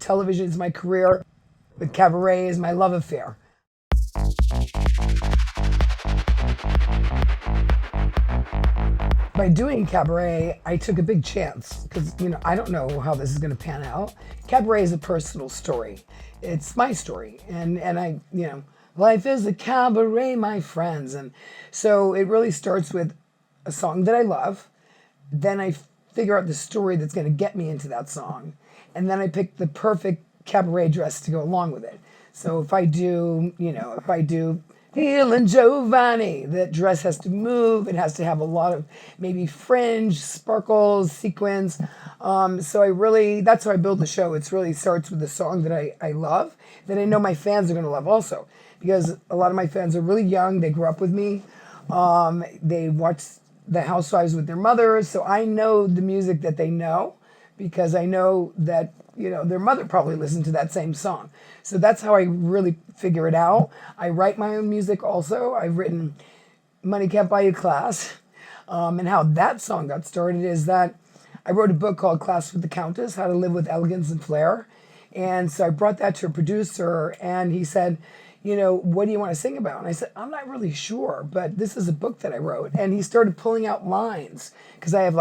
television is my career, with Cabaret is my love affair. By doing Cabaret, I took a big chance because, I don't know how this is going to pan out. Cabaret is a personal story. It's my story. And I, life is a cabaret, my friends. And so it really starts with a song that I love. Then I figure out the story that's going to get me into that song. And then I pick the perfect cabaret dress to go along with it. So if I do Feeling Giovanni, that dress has to move. It has to have a lot of maybe fringe, sparkles, sequins. So that's how I build the show. It really starts with the song that I love, that I know my fans are going to love also. Because a lot of my fans are really young. They grew up with me. They watch the Housewives with their mothers. So I know the music that they know because I know that their mother probably listened to that same song. So that's how I really figure it out. I write my own music also. I've written Money Can't Buy You Class. And how that song got started is that I wrote a book called Class with the Countess, How to Live with Elegance and Flair. And so I brought that to a producer and he said, what do you want to sing about? And I said, I'm not really sure, but this is a book that I wrote. And he started pulling out lines because I have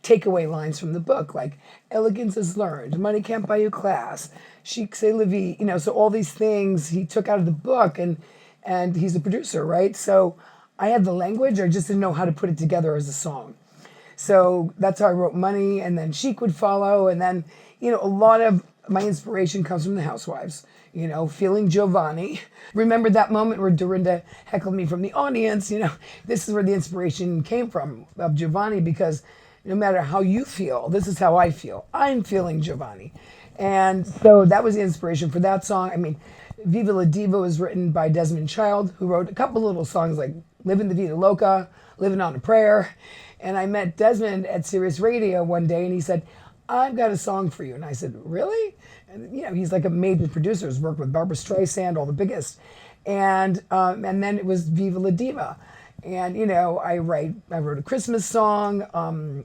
takeaway lines from the book, like elegance is learned, money can't buy you class, chic c'est la vie, so all these things he took out of the book and he's a producer, right? So I had the language, I just didn't know how to put it together as a song. So that's how I wrote Money, and then Chic would follow. And then, a lot of my inspiration comes from the Housewives. Feeling Giovanni. Remember that moment where Dorinda heckled me from the audience? This is where the inspiration came from, of Giovanni, because no matter how you feel, this is how I feel. I'm feeling Giovanni. And so that was the inspiration for that song. I mean, Viva la Diva was written by Desmond Child, who wrote a couple little songs like Living the Vida Loca, Living on a Prayer. And I met Desmond at Sirius Radio one day and he said, I've got a song for you. And I said, really? And he's like a major producer. He's worked with Barbra Streisand, all the biggest. And then it was Viva la Diva. And, I wrote a Christmas song.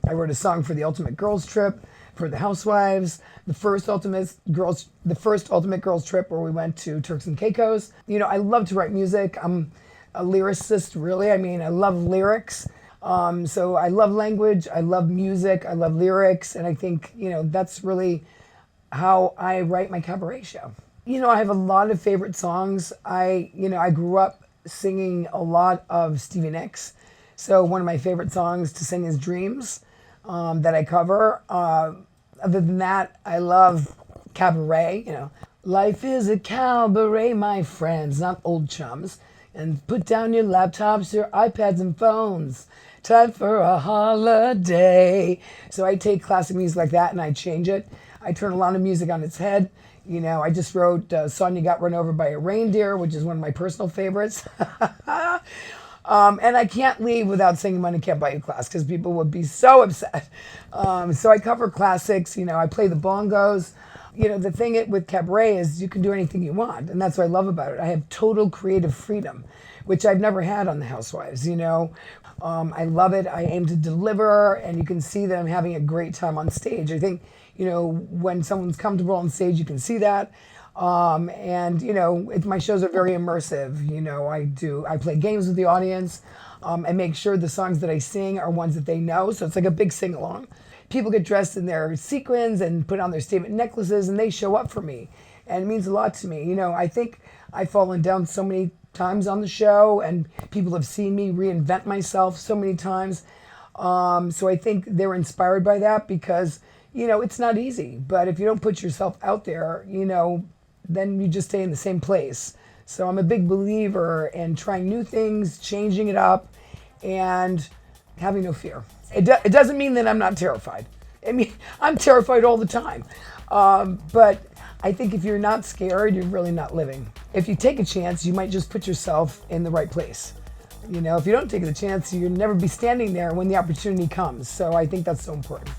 I wrote a song for the Ultimate Girls Trip, for the Housewives, the first Ultimate Girls Trip where we went to Turks and Caicos. I love to write music. I'm a lyricist, really. I love lyrics. So I love language, I love music, I love lyrics, and I think, that's really how I write my cabaret show. I have a lot of favorite songs. I grew up singing a lot of Stevie Nicks. So one of my favorite songs to sing is Dreams, that I cover. Other than that, I love Cabaret, Life is a cabaret, my friends, not old chums. And put down your laptops, your iPads and phones. Time for a holiday. So I take classic music like that and I change it. I turn a lot of music on its head. I just wrote Sonia Got Run Over by a Reindeer, which is one of my personal favorites. And I can't leave without singing Money Can't Buy You Class because people would be so upset. So I cover classics. I play the bongos. The thing with Cabaret is you can do anything you want. And that's what I love about it. I have total creative freedom, which I've never had on the Housewives, I love it. I aim to deliver, and you can see that I'm having a great time on stage. I think, when someone's comfortable on stage, you can see that. My shows are very immersive. I play games with the audience. I make sure the songs that I sing are ones that they know. So it's like a big sing-along. People get dressed in their sequins and put on their statement necklaces, and they show up for me. And it means a lot to me. I think I've fallen down so many times on the show, and people have seen me reinvent myself so many times. So I think they're inspired by that because, it's not easy. But if you don't put yourself out there, then you just stay in the same place. So I'm a big believer in trying new things, changing it up, and having no fear. It doesn't mean that I'm not terrified. I'm terrified all the time. But I think if you're not scared, you're really not living. If you take a chance, you might just put yourself in the right place. If you don't take the chance, you'll never be standing there when the opportunity comes. So I think that's so important.